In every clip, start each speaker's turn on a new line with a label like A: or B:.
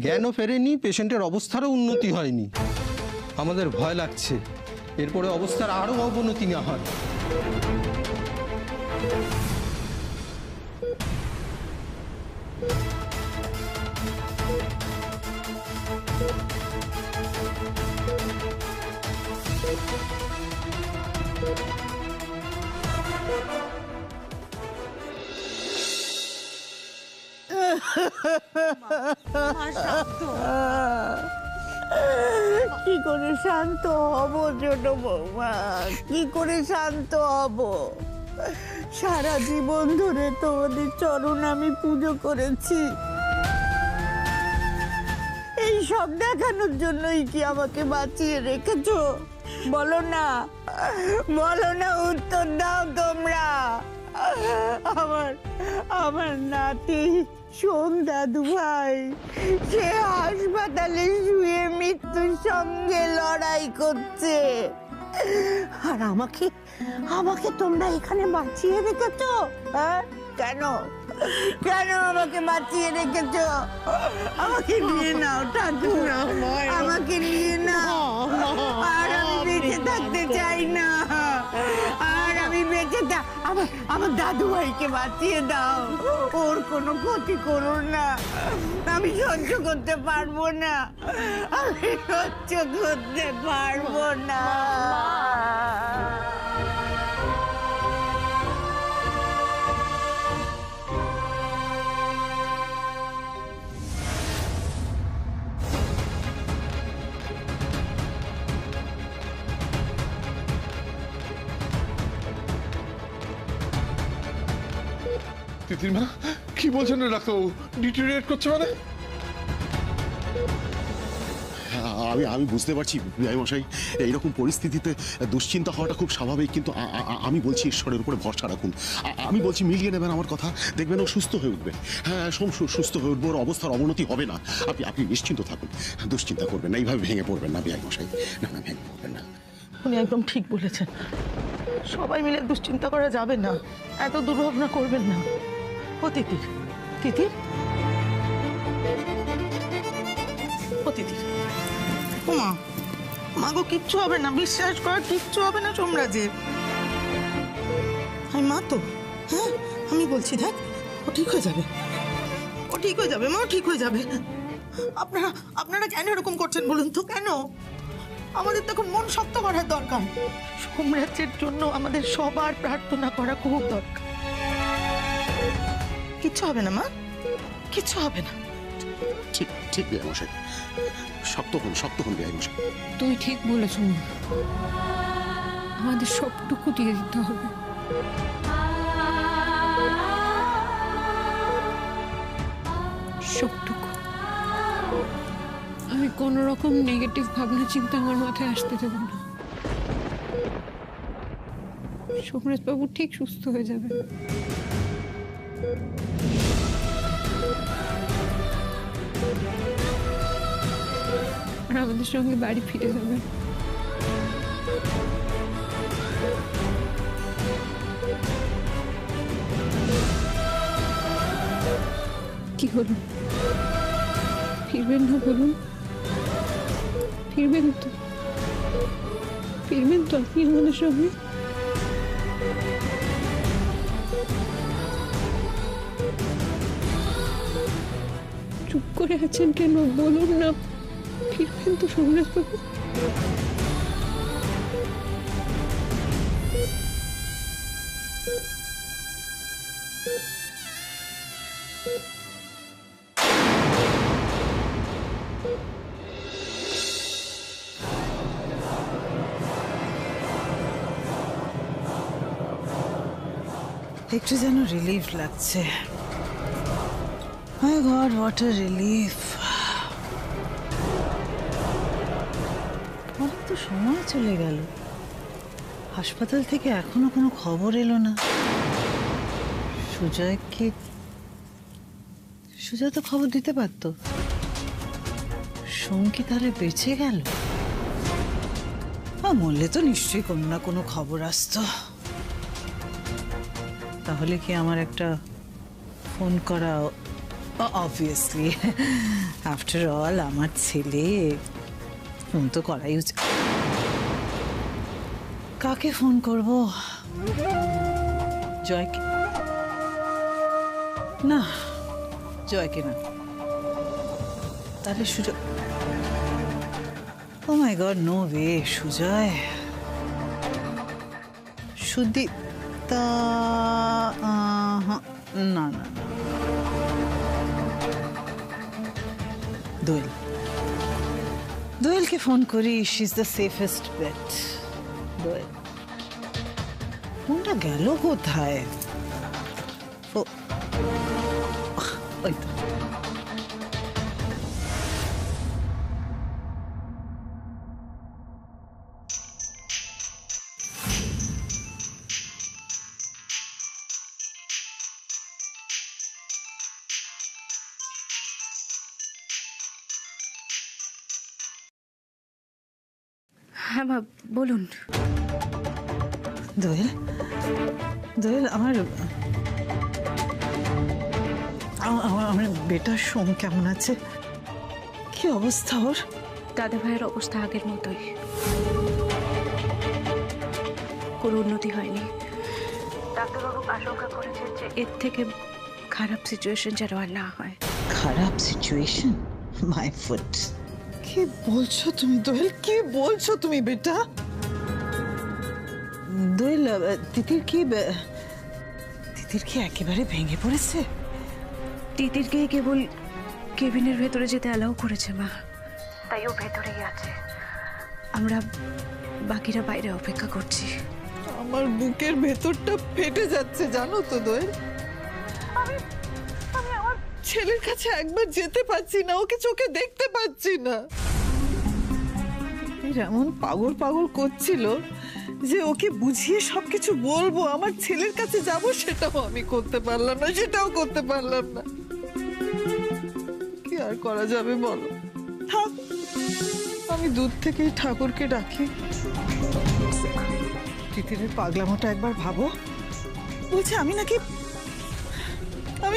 A: জ্ঞানও ফেরেনি, পেশেন্টের অবস্থারও উন্নতি হয়নি। আমাদের ভয় লাগছে এরপরে অবস্থার আরও অবনতি না হয়।
B: কি করে শান্ত হব ছোট বৌমা, কি করে শান্ত হব? সারা জীবন ধরে তোমাদের চরণ আমি পুজো করেছি। এই সব দেখানোর জন্যই কি আমাকে বাঁচিয়ে রেখেছো? বলো না, বলো না, উত্তর দাও তোমরা। আমার আমার নাতি শোন দাদু ভাই, সে হাসপাতালে শুয়ে মৃত্যুর সঙ্গে লড়াই করছে, আর আমাকে আমাকে তোমরা এখানে বাঁচিয়ে রেখেছো। হ্যাঁ, কেন কেন আমাকে বাঁচিয়ে রেখেছো? আমাকে নিয়ে নাও ঠাকুর, আমাকে নিয়ে নাও। আর আমি বেঁচে থাকতে চাই না, আর আমি বেঁচে আমার দাদু ভাইকে বাঁচিয়ে দাও, ওর কোনো ক্ষতি করো না। আমি সহ্য করতে পারবো না, আমি সহ্য করতে পারবো না।
C: তিতিমা কি বলছেন ডাক্তারবাবু? ডিটেরিয়েট করছে মানে?
D: আমি আমি বুঝতে পারছি বিআই মশাই, এইরকম পরিস্থিতিতে দুশ্চিন্তা হওয়াটা খুব স্বাভাবিক, কিন্তু আমি বলছি ঈশ্বরের উপরে ভরসা রাখুন। আমি বলছি মিলিয়ে নেবেন আমার কথা, দেখবেন ও সুস্থ হয়ে উঠবে। হ্যাঁ, সুস্থ হয়ে উঠবে, ওর অবস্থার অবনতি হবে না। আপনি নিশ্চিন্ত থাকুন, দুশ্চিন্তা করবেন না, এইভাবে ভেঙে পড়বেন না বিআই মশাই, না না ভেঙে পড়বেন না।
E: উনি একদম ঠিক বলেছেন, সবাই মিলে দুশ্চিন্তা করা যাবে না, এত দুর্ভাবনা করবেন না। ও তিতির, তিতির, ও তিতির, মা, মাগো কিচ্ছু হবে না, বিশ্বাস কর, কিচ্ছু হবে না সোমরাজের। আমি মা তো, হ্যাঁ আমি বলছি, দেখ ও ঠিক হয়ে যাবে, ও ঠিক হয়ে যাবে, মা ঠিক হয়ে যাবে। আপনারা আপনারা কেন এরকম করছেন বলুন তো? কেন? আমাদের তখন মন শক্ত করার দরকার। সোমরাজ্যের জন্য আমাদের সবার প্রার্থনা করা খুব দরকার। কিচ্ছু হবে না মা, কিচ্ছু হবে না।
D: ঠিক ঠিক বিআই মশাই, শক্ত হন বিআই মশাই।
F: তুই ঠিক বলেছ, আমাদের সবটুকু দিয়ে দিতে হবে। সবটুকু। আমি কোন রকম নেগেটিভ ভাবনা চিন্তা আমার মাথায় আসতে দেব না। সোমরাজ বাবু ঠিক সুস্থ হয়ে যাবে। আর আমাদের সঙ্গে বাড়ি ফিরে যাবে। কি হলো? ফিরবেন না বলুন? ফিরবেন তো? ফিরবেন তো আপনি আমাদের সঙ্গে? চুপ করে আছেন কেন? বলুন না, ফিরবেন তো সোমরাজ বাবু?
B: একটু যেন রিলিফ লাগছে। মাই গড, হোয়াট আ রিলিফ। অনেক তো সময় চলে গেল, হাসপাতাল থেকে এখনো কোনো খবর এলো না। সুজয় তো খবর দিতে পারতো। সোম কি তাহলে বেঁচে গেল? মরলে তো নিশ্চয়ই কোনো না কোনো খবর আসতো। তাহলে কি আমার একটা ফোন করা
E: অবভিয়াসলি, আফটার অল আমার ছেলে, ফোন তো করাই উচিত। কাকে ফোন করব? জয়কে? না, জয়কে না। তাহলে Sujoy? Oh my god, no way. Sujoy, Sudipta? না না, দোয়েল। দোয়েলকে ফোন করি, she is the safest bet. Doyel ফোনটা গেল কোথায়? ওই তো।
F: হ্যাঁ মা, বলুন।
E: দোয়েল, দোয়েল, আমার বেটার সোম কেমন আছে? কি অবস্থা ওর?
F: দাদা ভাইয়ের অবস্থা আগের মতোই, কোনো উন্নতি হয়নি। ডাক্তারবাবু আশঙ্কা করেছেন যে এর থেকে খারাপ সিচুয়েশন যেন আর না হয়।
E: খারাপ সিচুয়েশন? My foot. কি বলছো তুমি দোয়েল? কি বলছো তুমি বেটা? দোয়েল, তিতির কি একেবারে ভেঙে পড়েছে?
F: তিতিরকে কেবল কেবিনের ভেতরে যেতে অ্যালাউ করেছে মা, তাই ও ভেতরেই আছে। আমরা বাকিরা বাইরে অপেক্ষা করছি।
E: আমার বুকের ভেতরটা ফেটে যাচ্ছে জানো তো দোয়েল। আমি আমার ছেলের কাছে একবার যেতে পারছি না, ওকে চোখে দেখতে পাচ্ছি না। এমন পাগল পাগল করছিল যে ওকে বুঝিয়ে সবকিছু বলবো, আমার ছেলের কাছে যাব, সেটাও আমি করতে পারলাম না, সেটাও করতে পারলাম না। কি আর করা যাবে বলো? থাক, আমি দূর থেকেই ঠাকুরকে ডাকি। তিতিরের পাগলামোটা একবার ভাবো। বলছে আমি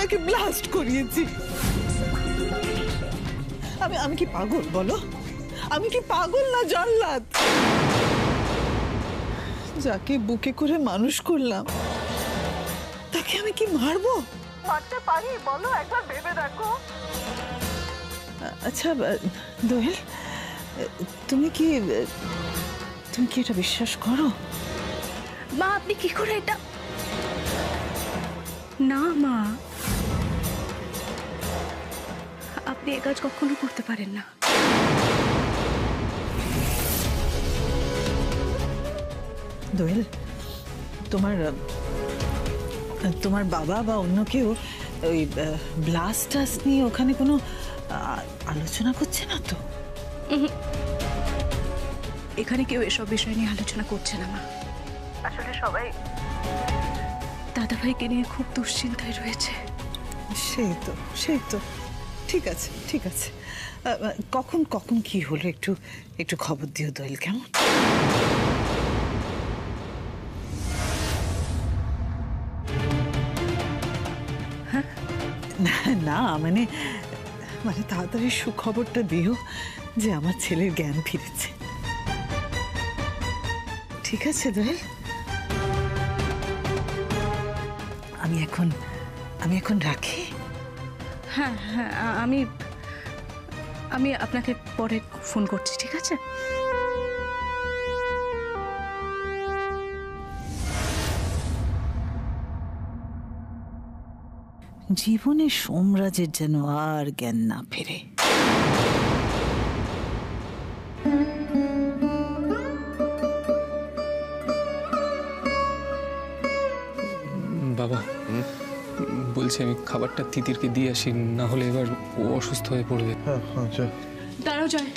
E: নাকি ব্লাস্ট করিয়েছি। আমি কি পাগল বলো? আমি কি পাগল না জল্লাদ? যাকে বুকে করে মানুষ করলাম তাকে আমি কি মারবো? মারতে পারি বলো? একবার ভেবে দেখো। আচ্ছা দোয়েল, তুমি কি এটা বিশ্বাস করো?
F: মা, আপনি কি করে এটা? না মা, আপনি এ কাজ কখনো করতে পারেন না।
E: দোয়েল, তোমার বাবা বা অন্য কেউ ওই ব্লাস্ট নিয়ে ওখানে কোনো আলোচনা করছে না তো?
F: এখানে কেউ এসব বিষয় নিয়ে আলোচনা করছে না মা। আসলে সবাই দাদা ভাইকে নিয়ে খুব দুশ্চিন্তায় রয়েছে।
E: সেই তো ঠিক আছে। কখন কি হলো একটু খবর দিও দোয়েল, কেমন? না মানে তাড়াতাড়ি সুখবরটা দিও যে আমার ছেলের জ্ঞান ফিরেছে। ঠিক আছে দোয়েল? আমি এখন রাখি।
F: হ্যাঁ, আমি আপনাকে পরে ফোন করছি, ঠিক আছে?
E: জীবনে সোমরাজের যেন আর জ্ঞান না ফেরে।
G: বাবা, বলছি আমি খাবারটা তিতিরকে দিয়ে আসি, না হলে এবার ও অসুস্থ হয়ে পড়বে।
F: দাঁড়াও জয়,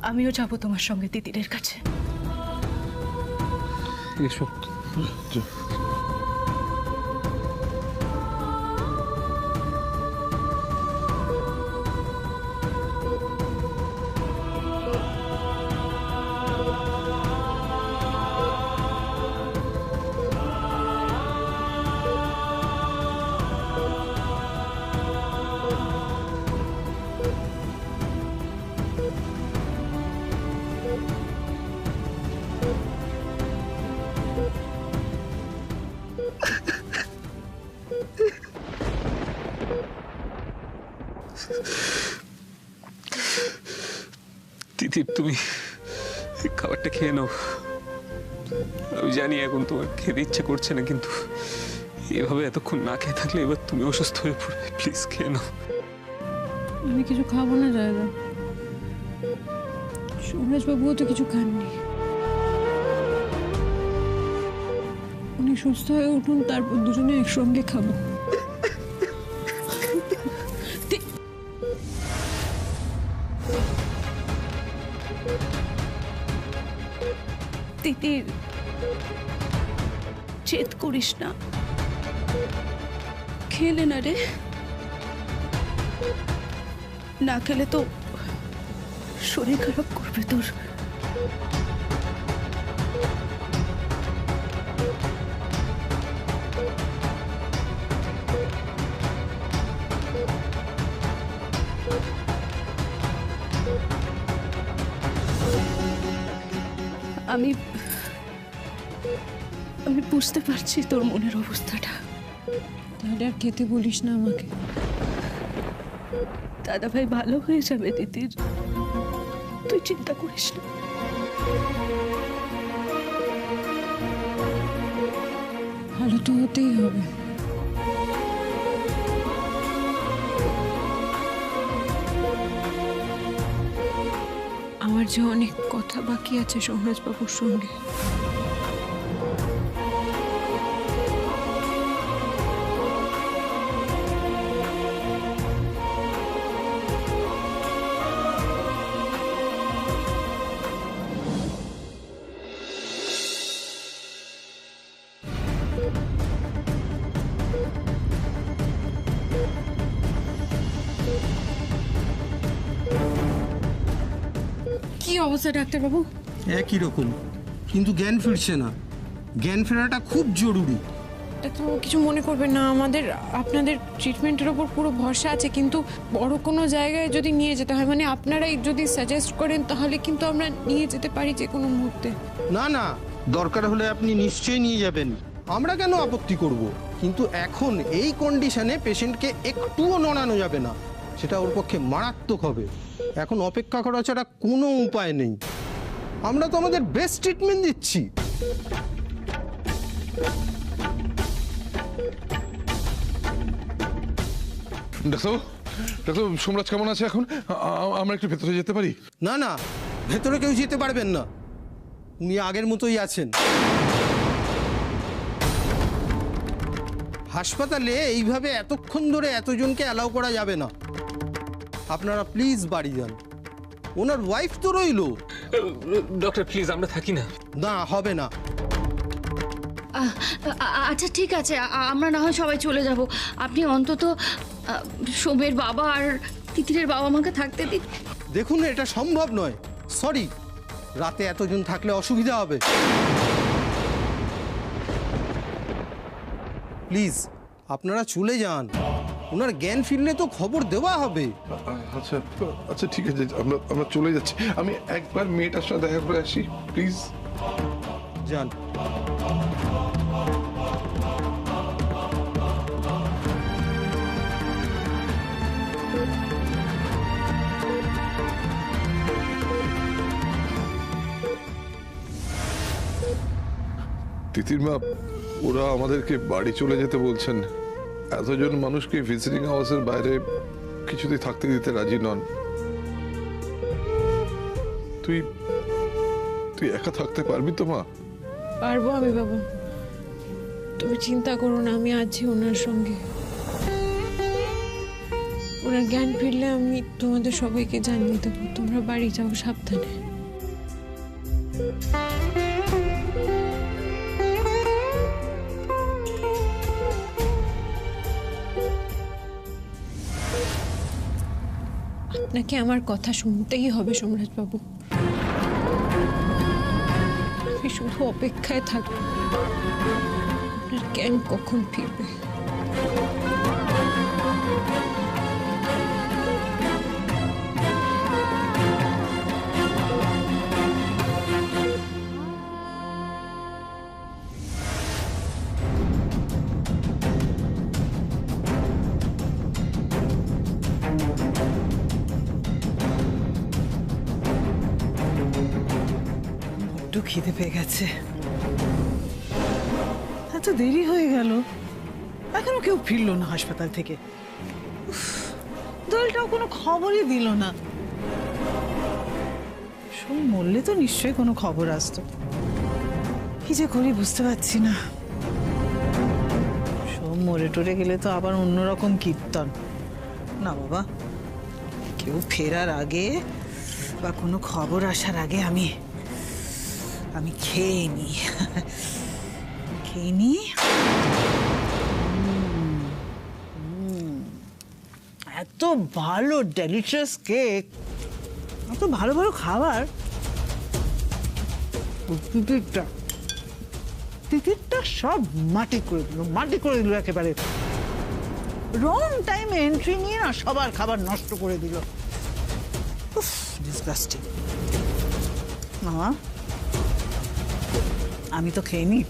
F: আমিও যাবো তোমার সঙ্গে তিতিরের কাছে।
G: এসব তিতির, তুমি খাবারটা খেয়ে নাও। আমি জানি এখন তোমার খেতে ইচ্ছে করছে না, কিন্তু এভাবে এতক্ষণ না খেয়ে থাকলে এবার তুমি অসুস্থ হয়ে পড়বে। প্লিজ খেয়ে নাও।
F: আমি কিছু খাবো না দাদা, সোমরাজবাবুও তো কিছু খাননি। উনি সুস্থ হয়ে উঠুন, তারপর দুজনে একসঙ্গে খাবো। তিতির, জেদ করিস না, খেলে না রে। না খেলে তো শরীর খারাপ করবে তোর। আমি আমি বুঝতে পারছি তোর মনের অবস্থাটা। তাহলে আর খেতে বলিস না আমাকে। দাদা ভাই ভালো হয়ে যাবে তিতির, তুই চিন্তা করিস না। ভালো তো হতেই হবে। আমার যে অনেক কথা বাকি আছে সোমরাজবাবুর সঙ্গে। কি অবস্থা ডাক্তারবাবু?
A: একই রকম, কিন্তু জ্ঞান ফিরছে না। জ্ঞান ফেরাটা খুব জরুরি।
H: ডাক্তারবাবু কিছু মনে করবেন না, আমাদের আপনাদের ট্রিটমেন্টের ওপর পুরো ভরসা আছে, কিন্তু বড় কোনো জায়গায় যদি নিয়ে যেতে হয়, মানে আপনারাই যদি সাজেস্ট করেন তাহলে কিন্তু আমরা নিয়ে যেতে পারি যে কোনো মুহূর্তে।
A: না না, দরকার হলে আপনি নিশ্চয়ই নিয়ে যাবেন, আমরা কেন আপত্তি করব। কিন্তু এখন এই কন্ডিশনে পেশেন্টকে একটুও নড়ানো যাবে না, সেটা ওর পক্ষে মারাত্মক হবে। এখন অপেক্ষা করা ছাড়া কোনো উপায় নেই। আমরা তো আমাদের বেস্ট ট্রিটমেন্ট দিচ্ছি।
C: ডাক্তারবাবু, ডাক্তারবাবু, সোমরাজ কেমন আছে এখন? আমরা একটু ভেতরে যেতে পারি?
A: না না, ভেতরে কেউ যেতে পারবেন না, উনি আগের মতোই আছেন। হাসপাতালে এইভাবে এতক্ষণ ধরে এতজনকে অ্যালাউ করা যাবে না। আপনারা প্লিজ বাড়ি যান। ওনার ওয়াইফ তো রইলো।
G: ডক্টর প্লিজ, আমরা থাকি না।
A: না, হবে না।
I: আচ্ছা ঠিক আছে, আমরা না হয় সবাই চলে যাব। আপনি অন্তত সোমের বাবা আর তিতিরের বাবা মাকে থাকতে দিন।
A: দেখুন, এটা সম্ভব নয়। সরি, রাতে এতজন থাকলে অসুবিধা হবে। প্লিজ আপনারা চলে যান। ওনার জ্ঞান ফিরলে তো খবর দেওয়া হবে।
C: আচ্ছা আচ্ছা, ঠিক আছে, আমরা চলে যাচ্ছি। আমি একবার মেয়েটার সাথে দেখা করে আসি, প্লিজ।
A: যান।
C: তিতির মা, ওরা আমাদেরকে বাড়ি চলে যেতে বলছেন। এতজন মানুষকে ভিজিটিং হাউসের বাইরে কিছুতেই থাকতে দিতে রাজি নন। তুই তুই একা থাকতে পারবি তো মা?
H: পারবো আমি বাবা, তুমি চিন্তা করো না, আমি আছি ওনার সঙ্গে। ওনার জ্ঞান ফিরলে আমি তোমাদের সবাইকে জানিয়ে দেবো। তোমরা বাড়ি যাও সাবধানে। আপনাকে আমার কথা শুনতেই হবে সোমরাজবাবু। আমি শুধু অপেক্ষায় থাকবো আপনার জ্ঞান কখন ফিরবে।
J: একটু খিদে পেয়ে গেছে। এত দেরি হয়ে গেল, এখনো কেউ ফিরলো না হাসপাতাল থেকে। উফ, দলটাও কোনো খবরই দিল না। সব মরলে তো নিশ্চয়ই কোনো খবর আসতো। কি যে করি বুঝতে পারছি না। সব মরে টরে গেলে তো আবার অন্যরকম কীর্তন। না বাবা, কেউ ফেরার আগে বা কোনো খবর আসার আগে আমি খেয়ে নিই। খেয়ে নিই। এত ভালো ডেলিশিয়াস কেক, এত ভালো ভালো খাবার। টিকিটটা সব মাটি করে দিল একেবারে। রং টাইমে এন্ট্রি নিয়ে না সবার খাবার নষ্ট করে দিল। ডিসগাস্টিং। মামা, আমি তো খেয়ে নিই।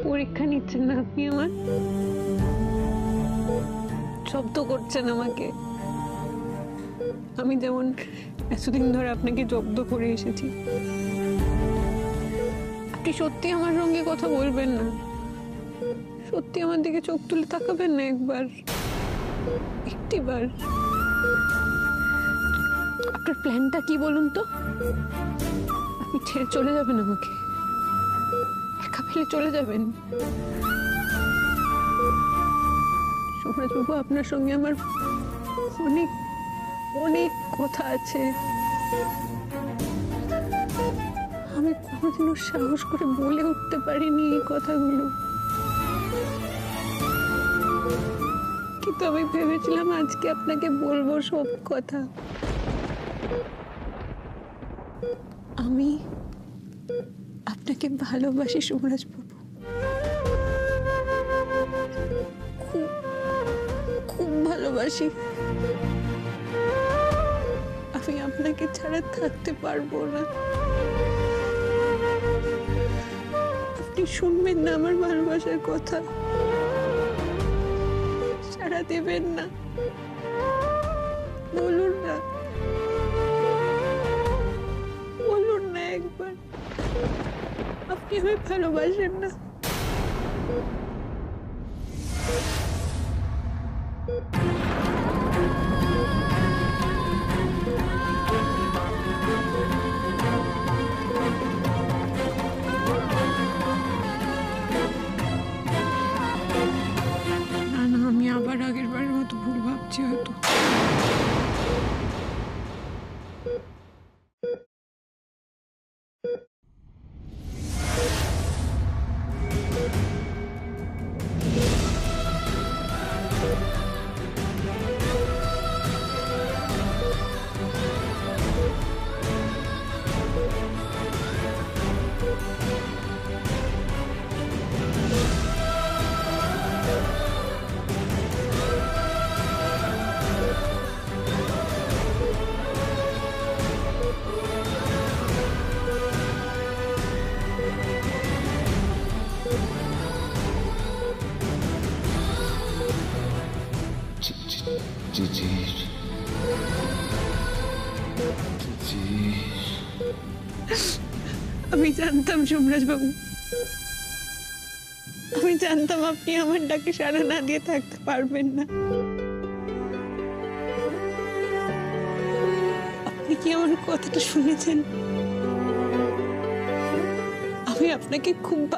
H: পরীক্ষা নিচ্ছেন না আপনি আমার? শব্দ করছেন আমাকে। আমি যেমন এতদিন ধরে আপনাকে জব্দ করে এসেছি। আপনি সত্যি আমার সঙ্গে কথা বলবেন না? সত্যি আমার দিকে চোখ তুলে তাকাবেন না একবার? একটিবার? আপনার প্ল্যানটা কি বলুন তো? আপনি ছেড়ে চলে যাবেন আমাকে? একা ফেলে চলে যাবেন? সোমরাজবাবু, আপনার সঙ্গে আমার অনেক অনেক কথা আছে। আমি কোনোদিনও সাহস করে বলে উঠতে পারিনি এই কথাগুলো, কিন্তু আমি ভেবেছিলাম আজকে আপনাকে বলবো সব কথা। আমি আপনাকে ভালোবাসি সোমরাজবাবু, খুব খুব ভালোবাসি। আমি আপনাকে ছাড়া থাকতে পারবো না। আপনি শুনবেন না আমার ভালোবাসার কথা? সাড়া দেবেন না? বলুন না, বলুন না একবার আপনি আমায় ভালোবাসেন না? না না, আমি আবার আগের আমি জানতাম সোমরাজ বাবু, আমি জানতাম আপনি আমার ডাকে সাড়া না দিয়ে থাকতে পারবেন না। আপনি কি আমার কথাটা শুনেছেন? আমি আপনাকে খুব